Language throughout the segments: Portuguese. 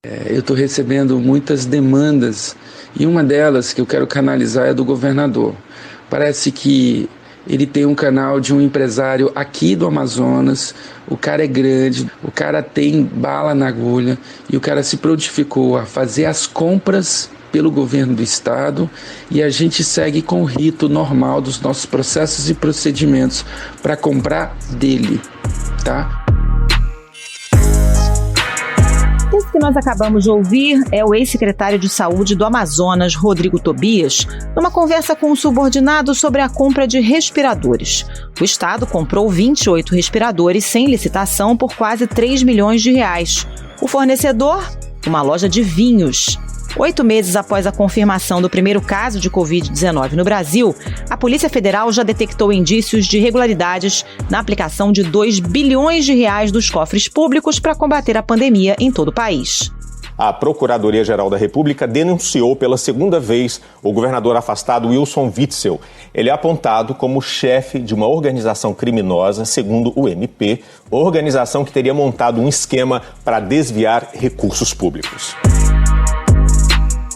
Eu estou recebendo muitas demandas e uma delas que eu quero canalizar é do governador. Parece que ele tem um canal de um empresário aqui do Amazonas, o cara é grande, o cara tem bala na agulha e o cara se prontificou a fazer as compras pelo governo do estado e a gente segue com o rito normal dos nossos processos e procedimentos para comprar dele, tá? Esse que nós acabamos de ouvir é o ex-secretário de Saúde do Amazonas, Rodrigo Tobias, numa conversa com um subordinado sobre a compra de respiradores. O estado comprou 28 respiradores sem licitação por quase 3 milhões de reais. O fornecedor? Uma loja de vinhos. 8 meses após a confirmação do primeiro caso de Covid-19 no Brasil, a Polícia Federal já detectou indícios de irregularidades na aplicação de 2 bilhões de reais dos cofres públicos para combater a pandemia em todo o país. A Procuradoria-Geral da República denunciou pela segunda vez o governador afastado Wilson Witzel. Ele é apontado como chefe de uma organização criminosa, segundo o MP, organização que teria montado um esquema para desviar recursos públicos.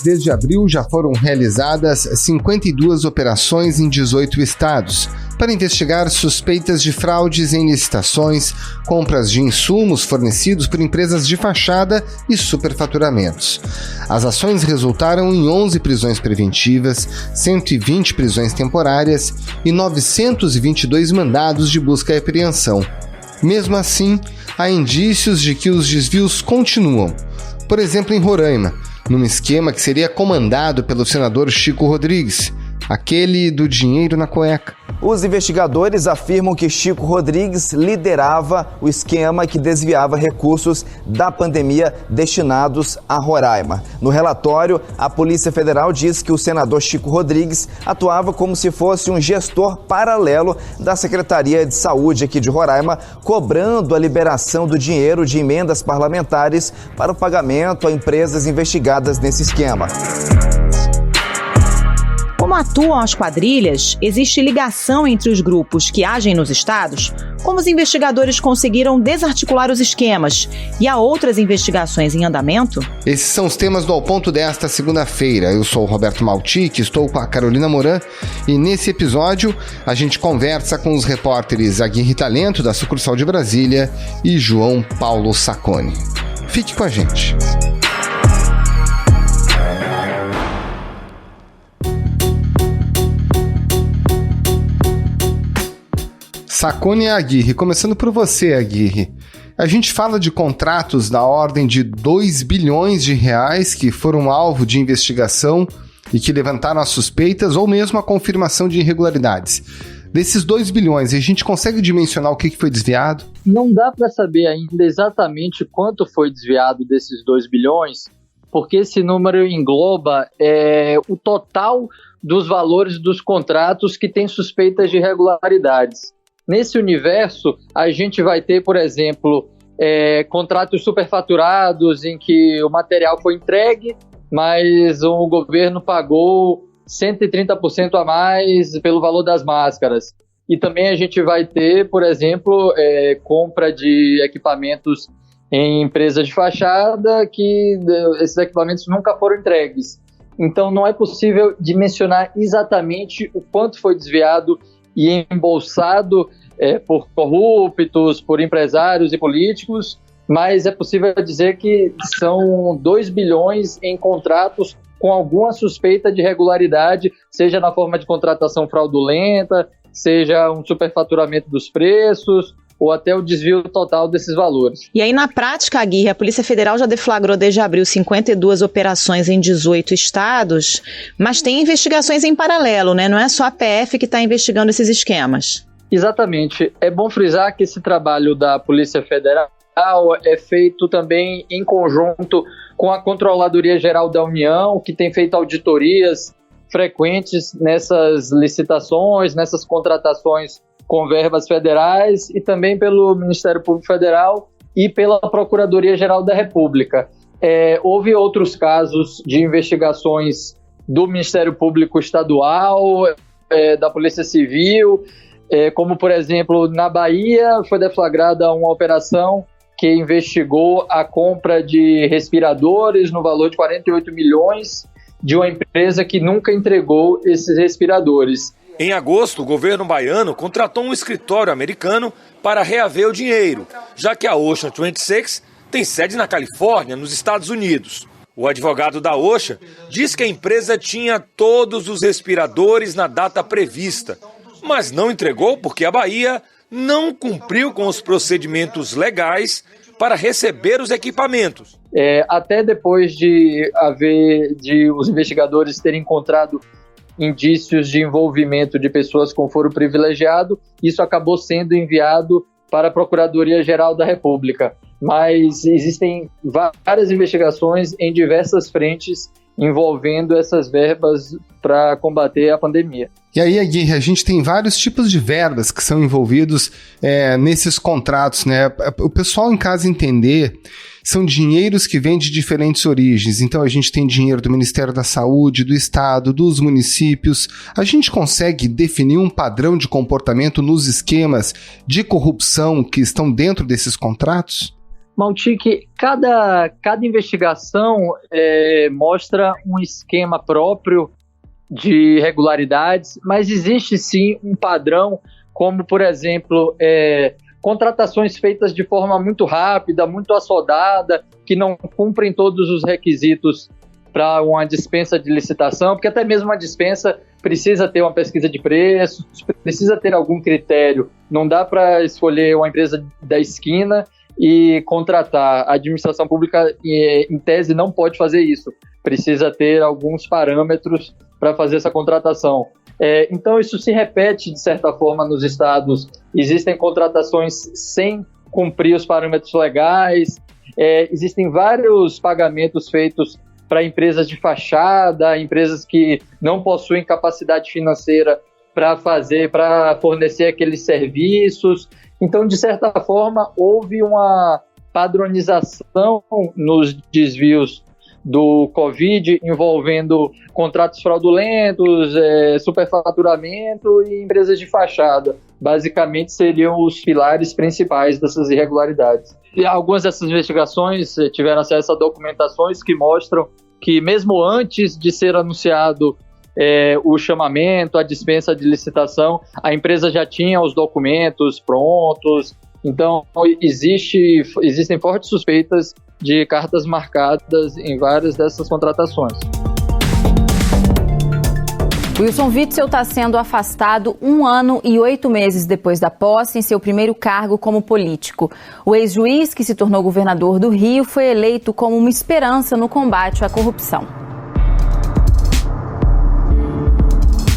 Desde abril já foram realizadas 52 operações em 18 estados para investigar suspeitas de fraudes em licitações, compras de insumos fornecidos por empresas de fachada e superfaturamentos. As ações resultaram em 11 prisões preventivas, 120 prisões temporárias e 922 mandados de busca e apreensão. Mesmo assim, há indícios de que os desvios continuam. Por exemplo, em Roraima, num esquema que seria comandado pelo senador Chico Rodrigues, aquele do dinheiro na cueca. Os investigadores afirmam que Chico Rodrigues liderava o esquema que desviava recursos da pandemia destinados a Roraima. No relatório, a Polícia Federal diz que o senador Chico Rodrigues atuava como se fosse um gestor paralelo da Secretaria de Saúde aqui de Roraima, cobrando a liberação do dinheiro de emendas parlamentares para o pagamento a empresas investigadas nesse esquema. Como atuam as quadrilhas, existe ligação entre os grupos que agem nos estados? Como os investigadores conseguiram desarticular os esquemas? E há outras investigações em andamento? Esses são os temas do Ao Ponto desta segunda-feira. Eu sou o Roberto Maltic, estou com a Carolina Moran e nesse episódio a gente conversa com os repórteres Aguirre Talento, da sucursal de Brasília, e João Paulo Sacconi. Fique com a gente. Sacconi e Aguirre, começando por você, Aguirre. A gente fala de contratos da ordem de 2 bilhões de reais que foram alvo de investigação e que levantaram as suspeitas ou mesmo a confirmação de irregularidades. Desses 2 bilhões, a gente consegue dimensionar o que foi desviado? Não dá para saber ainda exatamente quanto foi desviado desses 2 bilhões, porque esse número engloba o total dos valores dos contratos que têm suspeitas de irregularidades. Nesse universo, a gente vai ter, por exemplo, contratos superfaturados em que o material foi entregue, mas o governo pagou 130% a mais pelo valor das máscaras. E também a gente vai ter, por exemplo, compra de equipamentos em empresas de fachada que esses equipamentos nunca foram entregues. Então não é possível dimensionar exatamente o quanto foi desviado e embolsado por corruptos, por empresários e políticos, mas é possível dizer que são 2 bilhões em contratos com alguma suspeita de irregularidade, seja na forma de contratação fraudulenta, seja um superfaturamento dos preços, ou até o desvio total desses valores. E aí, na prática, Aguirre, a Polícia Federal já deflagrou desde abril 52 operações em 18 estados, mas tem investigações em paralelo, né? Não é só a PF que está investigando esses esquemas. Exatamente. É bom frisar que esse trabalho da Polícia Federal é feito também em conjunto com a Controladoria Geral da União, que tem feito auditorias frequentes nessas licitações, nessas contratações com verbas federais, e também pelo Ministério Público Federal e pela Procuradoria-Geral da República. Houve outros casos de investigações do Ministério Público Estadual, da Polícia Civil, como, por exemplo, na Bahia foi deflagrada uma operação que investigou a compra de respiradores no valor de 48 milhões de uma empresa que nunca entregou esses respiradores. Em agosto, o governo baiano contratou um escritório americano para reaver o dinheiro, já que a Ocean 26 tem sede na Califórnia, nos Estados Unidos. O advogado da Ocean diz que a empresa tinha todos os respiradores na data prevista, mas não entregou porque a Bahia não cumpriu com os procedimentos legais para receber os equipamentos. Até depois de os investigadores terem encontrado indícios de envolvimento de pessoas com foro privilegiado, isso acabou sendo enviado para a Procuradoria-Geral da República. Mas existem várias investigações em diversas frentes envolvendo essas verbas para combater a pandemia. E aí, Aguirre, a gente tem vários tipos de verbas que são envolvidos nesses contratos, né? O pessoal em casa entender, são dinheiros que vêm de diferentes origens. Então a gente tem dinheiro do Ministério da Saúde, do Estado, dos municípios. A gente consegue definir um padrão de comportamento nos esquemas de corrupção que estão dentro desses contratos? Maltic, cada investigação mostra um esquema próprio de irregularidades, mas existe sim um padrão, como, por exemplo, contratações feitas de forma muito rápida, muito assodada, que não cumprem todos os requisitos para uma dispensa de licitação, porque até mesmo uma dispensa precisa ter uma pesquisa de preços, precisa ter algum critério. Não dá para escolher uma empresa da esquina e contratar. A administração pública, em tese, não pode fazer isso. Precisa ter alguns parâmetros para fazer essa contratação. Então, isso se repete, de certa forma, nos estados. Existem contratações sem cumprir os parâmetros legais, existem vários pagamentos feitos para empresas de fachada, empresas que não possuem capacidade financeira para fornecer aqueles serviços. Então, de certa forma, houve uma padronização nos desvios do Covid, envolvendo contratos fraudulentos, superfaturamento e empresas de fachada. Basicamente, seriam os pilares principais dessas irregularidades. E algumas dessas investigações tiveram acesso a documentações que mostram que, mesmo antes de ser anunciado o chamamento, a dispensa de licitação, a empresa já tinha os documentos prontos. Então, existem fortes suspeitas de cartas marcadas em várias dessas contratações. Wilson Witzel está sendo afastado 1 ano e 8 meses depois da posse em seu primeiro cargo como político. O ex-juiz, que se tornou governador do Rio, foi eleito como uma esperança no combate à corrupção.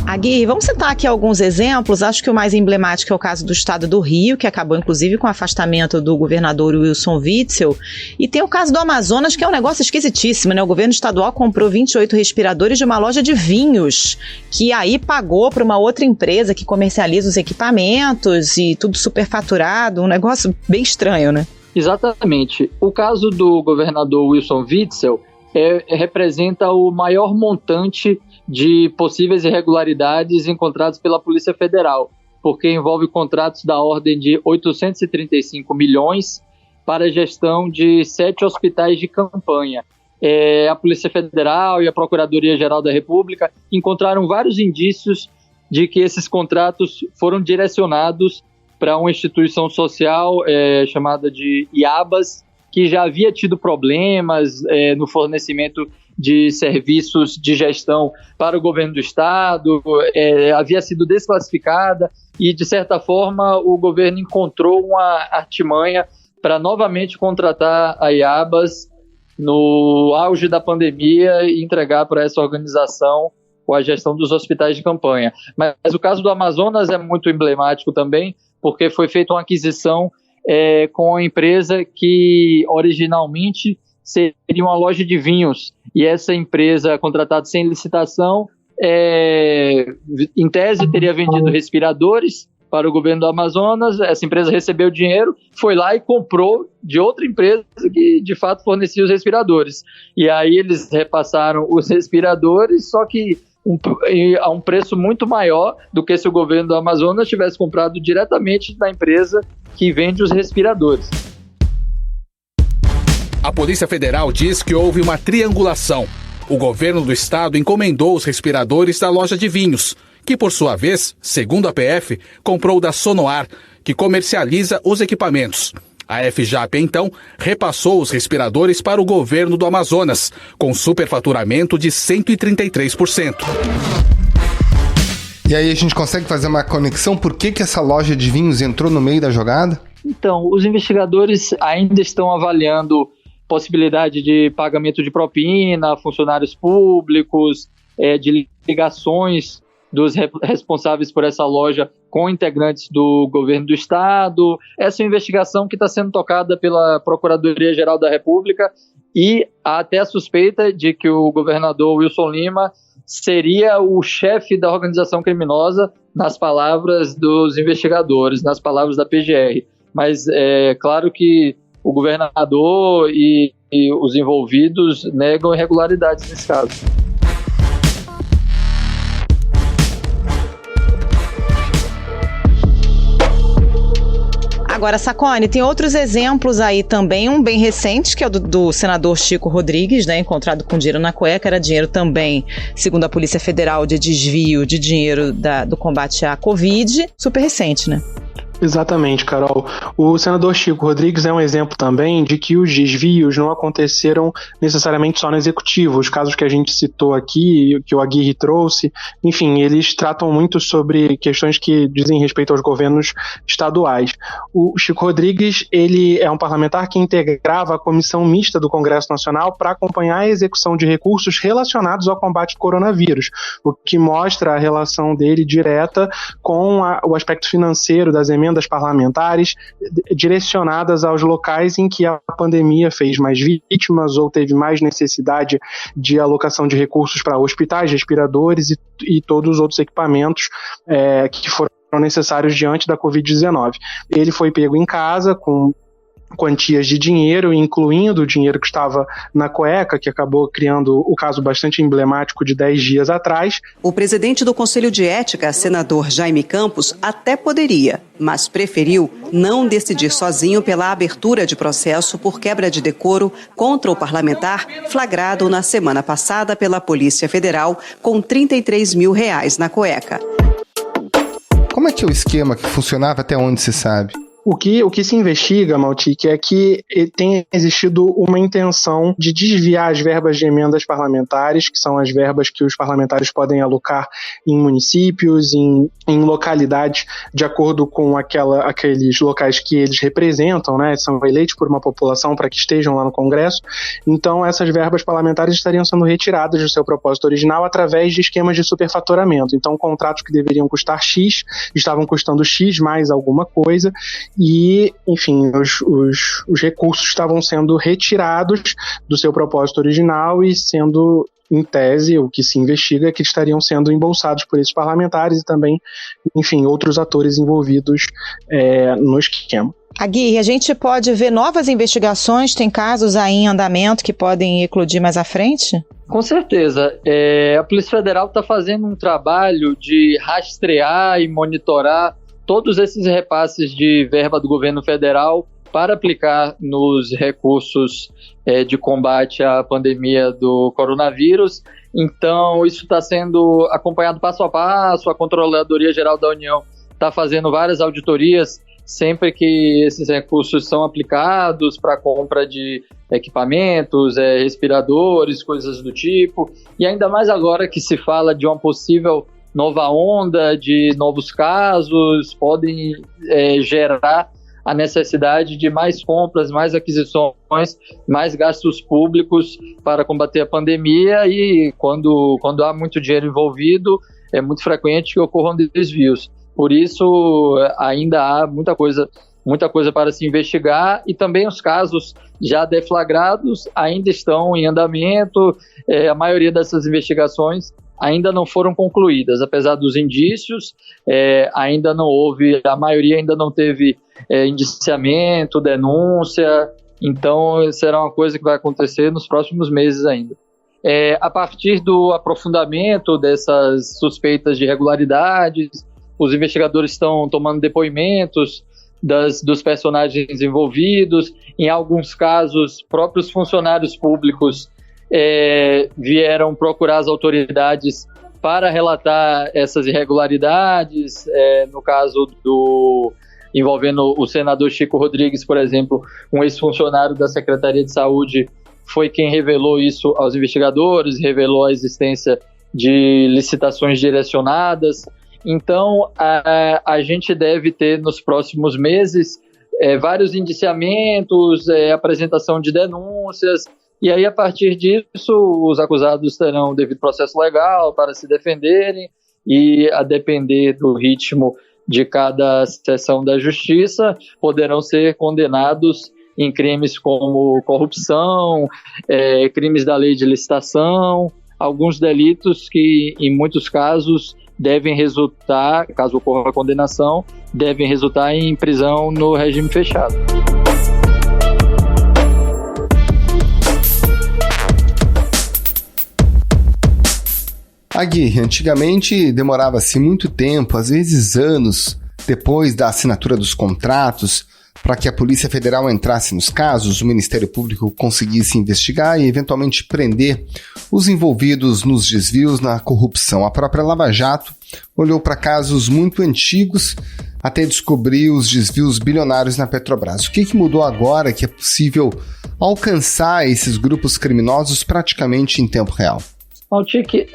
Aguirre, vamos citar aqui alguns exemplos. Acho que o mais emblemático é o caso do estado do Rio, que acabou inclusive com o afastamento do governador Wilson Witzel. E tem o caso do Amazonas, que é um negócio esquisitíssimo, né? O governo estadual comprou 28 respiradores de uma loja de vinhos, que aí pagou para uma outra empresa que comercializa os equipamentos e tudo superfaturado. Um negócio bem estranho, né? Exatamente. O caso do governador Wilson Witzel representa o maior montante de possíveis irregularidades encontradas pela Polícia Federal, porque envolve contratos da ordem de 835 milhões para a gestão de 7 hospitais de campanha. A Polícia Federal e a Procuradoria-Geral da República encontraram vários indícios de que esses contratos foram direcionados para uma instituição social chamada de IABAS, que já havia tido problemas no fornecimento de serviços de gestão para o governo do estado, havia sido desclassificada e, de certa forma, o governo encontrou uma artimanha para novamente contratar a IABAS no auge da pandemia e entregar para essa organização a gestão dos hospitais de campanha. Mas o caso do Amazonas é muito emblemático também, porque foi feita uma aquisição com a empresa que originalmente seria uma loja de vinhos, e essa empresa contratada sem licitação, em tese teria vendido respiradores para o governo do Amazonas. Essa empresa recebeu dinheiro, foi lá e comprou de outra empresa que de fato fornecia os respiradores, e aí eles repassaram os respiradores, só que a um preço muito maior do que se o governo do Amazonas tivesse comprado diretamente da empresa que vende os respiradores. A Polícia Federal diz que houve uma triangulação. O governo do estado encomendou os respiradores da loja de vinhos, que por sua vez, segundo a PF, comprou da Sonoar, que comercializa os equipamentos. A FJAP, então, repassou os respiradores para o governo do Amazonas, com superfaturamento de 133%. E aí a gente consegue fazer uma conexão? Por que essa loja de vinhos entrou no meio da jogada? Então, os investigadores ainda estão avaliando possibilidade de pagamento de propina, funcionários públicos, de ligações dos responsáveis por essa loja com integrantes do governo do estado. Essa é uma investigação que está sendo tocada pela Procuradoria-Geral da República e há até a suspeita de que o governador Wilson Lima seria o chefe da organização criminosa, nas palavras dos investigadores, nas palavras da PGR. Mas é claro que o governador e os envolvidos negam irregularidades nesse caso. Agora, Saconi, tem outros exemplos aí também, um bem recente, que é o do senador Chico Rodrigues, né, encontrado com dinheiro na cueca. Era dinheiro também, segundo a Polícia Federal, de desvio de dinheiro do combate à Covid. Super recente, né? Exatamente, Carol. O senador Chico Rodrigues é um exemplo também de que os desvios não aconteceram necessariamente só no executivo. Os casos que a gente citou aqui, que o Aguirre trouxe, enfim, eles tratam muito sobre questões que dizem respeito aos governos estaduais. O Chico Rodrigues, ele é um parlamentar que integrava a comissão mista do Congresso Nacional para acompanhar a execução de recursos relacionados ao combate ao coronavírus, o que mostra a relação dele direta com o aspecto financeiro das emendas parlamentares direcionadas aos locais em que a pandemia fez mais vítimas ou teve mais necessidade de alocação de recursos para hospitais, respiradores e todos os outros equipamentos que foram necessários diante da Covid-19. Ele foi pego em casa com quantias de dinheiro, incluindo o dinheiro que estava na cueca, que acabou criando o caso bastante emblemático de 10 dias atrás. O presidente do Conselho de Ética, senador Jaime Campos, até poderia, mas preferiu não decidir sozinho pela abertura de processo por quebra de decoro contra o parlamentar, flagrado na semana passada pela Polícia Federal com R$33 mil na cueca. Como é que é o esquema que funcionava, até onde se sabe? O que se investiga, Maltic, é que tem existido uma intenção de desviar as verbas de emendas parlamentares, que são as verbas que os parlamentares podem alocar em municípios, em localidades, de acordo com aqueles locais que eles representam, né? São eleitos por uma população para que estejam lá no Congresso. Então, essas verbas parlamentares estariam sendo retiradas do seu propósito original através de esquemas de superfaturamento. Então, contratos que deveriam custar X, estavam custando X mais alguma coisa, e, enfim, os recursos estavam sendo retirados do seu propósito original e sendo, em tese, o que se investiga é que estariam sendo embolsados por esses parlamentares e também, enfim, outros atores envolvidos no esquema. Aguirre, a gente pode ver novas investigações? Tem casos aí em andamento que podem eclodir mais à frente? Com certeza. A Polícia Federal está fazendo um trabalho de rastrear e monitorar todos esses repasses de verba do governo federal para aplicar nos recursos de combate à pandemia do coronavírus. Então, isso está sendo acompanhado passo a passo. A Controladoria Geral da União está fazendo várias auditorias sempre que esses recursos são aplicados para compra de equipamentos, respiradores, coisas do tipo. E ainda mais agora que se fala de uma possível nova onda de novos casos, podem gerar a necessidade de mais compras, mais aquisições, mais gastos públicos para combater a pandemia, e quando há muito dinheiro envolvido, é muito frequente que ocorram desvios. Por isso, ainda há muita coisa para se investigar, e também os casos já deflagrados ainda estão em andamento. A maioria dessas investigações ainda não foram concluídas, apesar dos indícios, ainda não houve, a maioria ainda não teve indiciamento, denúncia, então será uma coisa que vai acontecer nos próximos meses ainda. A partir do aprofundamento dessas suspeitas de irregularidades, os investigadores estão tomando depoimentos dos personagens envolvidos. Em alguns casos, próprios funcionários públicos vieram procurar as autoridades para relatar essas irregularidades. No caso envolvendo o senador Chico Rodrigues, por exemplo, um ex-funcionário da Secretaria de Saúde foi quem revelou isso aos investigadores, revelou a existência de licitações direcionadas. Então, a gente deve ter nos próximos meses vários indiciamentos, apresentação de denúncias, e aí, a partir disso, os acusados terão o devido processo legal para se defenderem, e a depender do ritmo de cada seção da justiça, poderão ser condenados em crimes como corrupção, crimes da lei de licitação, alguns delitos que, em muitos casos, devem resultar, caso ocorra a condenação, devem resultar em prisão no regime fechado. Aguirre, antigamente demorava-se muito tempo, às vezes anos, depois da assinatura dos contratos, para que a Polícia Federal entrasse nos casos, o Ministério Público conseguisse investigar e eventualmente prender os envolvidos nos desvios, na corrupção. A própria Lava Jato olhou para casos muito antigos até descobrir os desvios bilionários na Petrobras. O que mudou agora que é possível alcançar esses grupos criminosos praticamente em tempo real? Maltic,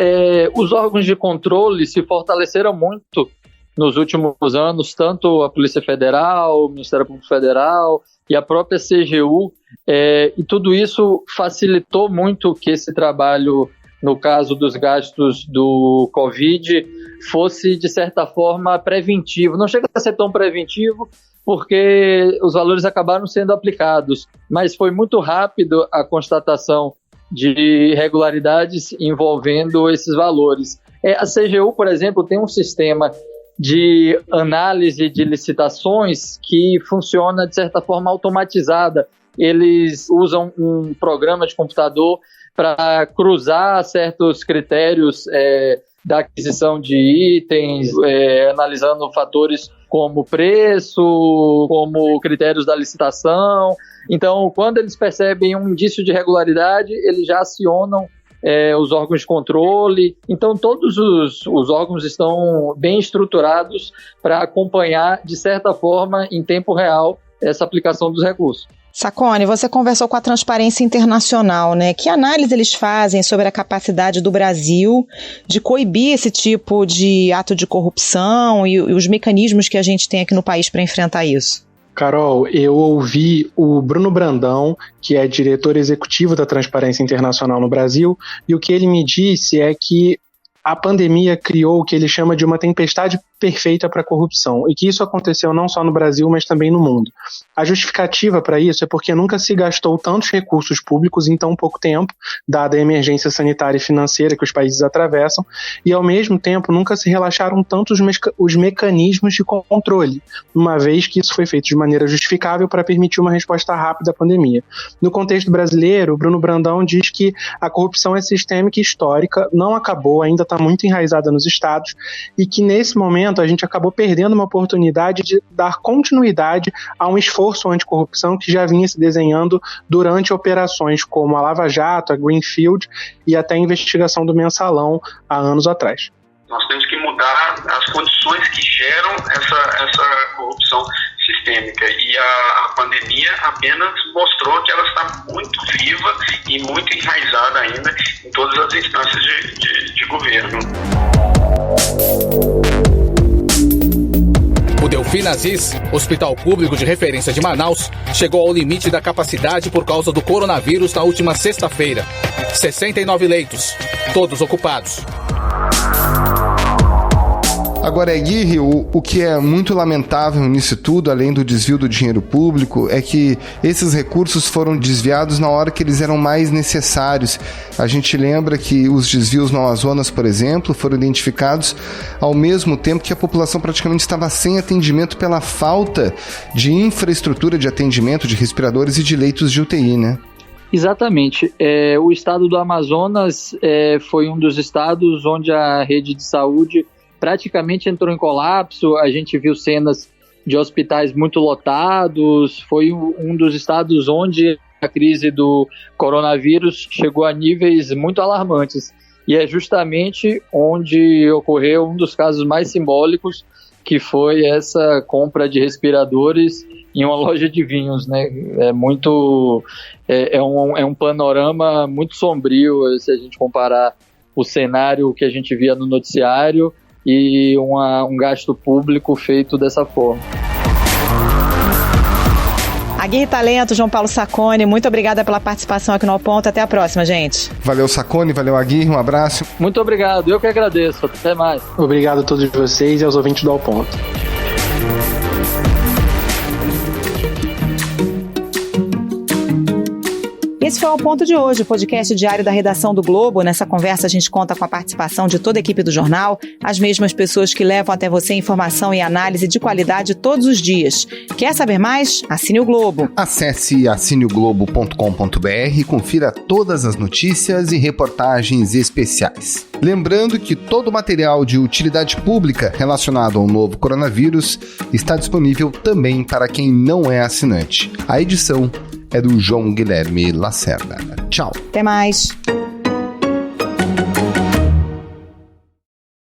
os órgãos de controle se fortaleceram muito nos últimos anos, tanto a Polícia Federal, o Ministério Público Federal e a própria CGU, e tudo isso facilitou muito que esse trabalho, no caso dos gastos do Covid, fosse, de certa forma, preventivo. Não chega a ser tão preventivo, porque os valores acabaram sendo aplicados, mas foi muito rápido a constatação de irregularidades envolvendo esses valores. A CGU, por exemplo, tem um sistema de análise de licitações que funciona de certa forma automatizada. Eles usam um programa de computador para cruzar certos critérios da aquisição de itens, analisando fatores como preço, como critérios da licitação. Então, quando eles percebem um indício de irregularidade, eles já acionam os órgãos de controle. Então, todos os órgãos estão bem estruturados para acompanhar, de certa forma, em tempo real, essa aplicação dos recursos. Sacconi, você conversou com a Transparência Internacional, né? Que análise eles fazem sobre a capacidade do Brasil de coibir esse tipo de ato de corrupção e os mecanismos que a gente tem aqui no país para enfrentar isso? Carol, eu ouvi o Bruno Brandão, que é diretor executivo da Transparência Internacional no Brasil, e o que ele me disse é que a pandemia criou o que ele chama de uma tempestade perfeita para a corrupção, e que isso aconteceu não só no Brasil, mas também no mundo. A justificativa para isso é porque nunca se gastou tantos recursos públicos em tão pouco tempo, dada a emergência sanitária e financeira que os países atravessam, e ao mesmo tempo nunca se relaxaram tanto os mecanismos de controle, uma vez que isso foi feito de maneira justificável para permitir uma resposta rápida à pandemia. No contexto brasileiro, Bruno Brandão diz que a corrupção é sistêmica e histórica, não acabou, ainda está muito enraizada nos estados, e que nesse momento a gente acabou perdendo uma oportunidade de dar continuidade a um esforço anticorrupção que já vinha se desenhando durante operações como a Lava Jato, a Greenfield e até a investigação do Mensalão há anos atrás. Nós temos que mudar as condições que geram essa corrupção sistêmica, e a pandemia apenas mostrou que ela está muito viva e muito enraizada ainda em todas as instâncias de governo. O Delfim Aziz, hospital público de referência de Manaus, chegou ao limite da capacidade por causa do coronavírus na última sexta-feira. 69 leitos, todos ocupados. Agora, Aguirre, o que é muito lamentável nisso tudo, além do desvio do dinheiro público, é que esses recursos foram desviados na hora que eles eram mais necessários. A gente lembra que os desvios no Amazonas, por exemplo, foram identificados ao mesmo tempo que a população praticamente estava sem atendimento pela falta de infraestrutura de atendimento de respiradores e de leitos de UTI, né? Exatamente. O estado do Amazonas foi um dos estados onde a rede de saúde praticamente entrou em colapso. A gente viu cenas de hospitais muito lotados, foi um dos estados onde a crise do coronavírus chegou a níveis muito alarmantes. E é justamente onde ocorreu um dos casos mais simbólicos, que foi essa compra de respiradores em uma loja de vinhos, né? É um panorama muito sombrio se a gente comparar o cenário que a gente via no noticiário e um gasto público feito dessa forma. Aguirre Talento, João Paulo Sacconi, muito obrigada pela participação aqui no Ao Ponto. Até a próxima, gente. Valeu, Sacconi, valeu, Aguirre, um abraço. Muito obrigado, eu que agradeço. Até mais. Obrigado a todos vocês e aos ouvintes do Ao Ponto. Esse foi o Ao Ponto de hoje, o podcast diário da redação do Globo. Nessa conversa a gente conta com a participação de toda a equipe do jornal, as mesmas pessoas que levam até você informação e análise de qualidade todos os dias. Quer saber mais? Assine o Globo. Acesse assineoglobo.com.br e confira todas as notícias e reportagens especiais. Lembrando que todo o material de utilidade pública relacionado ao novo coronavírus está disponível também para quem não é assinante. A edição é do João Guilherme Lacerda. Tchau. Até mais.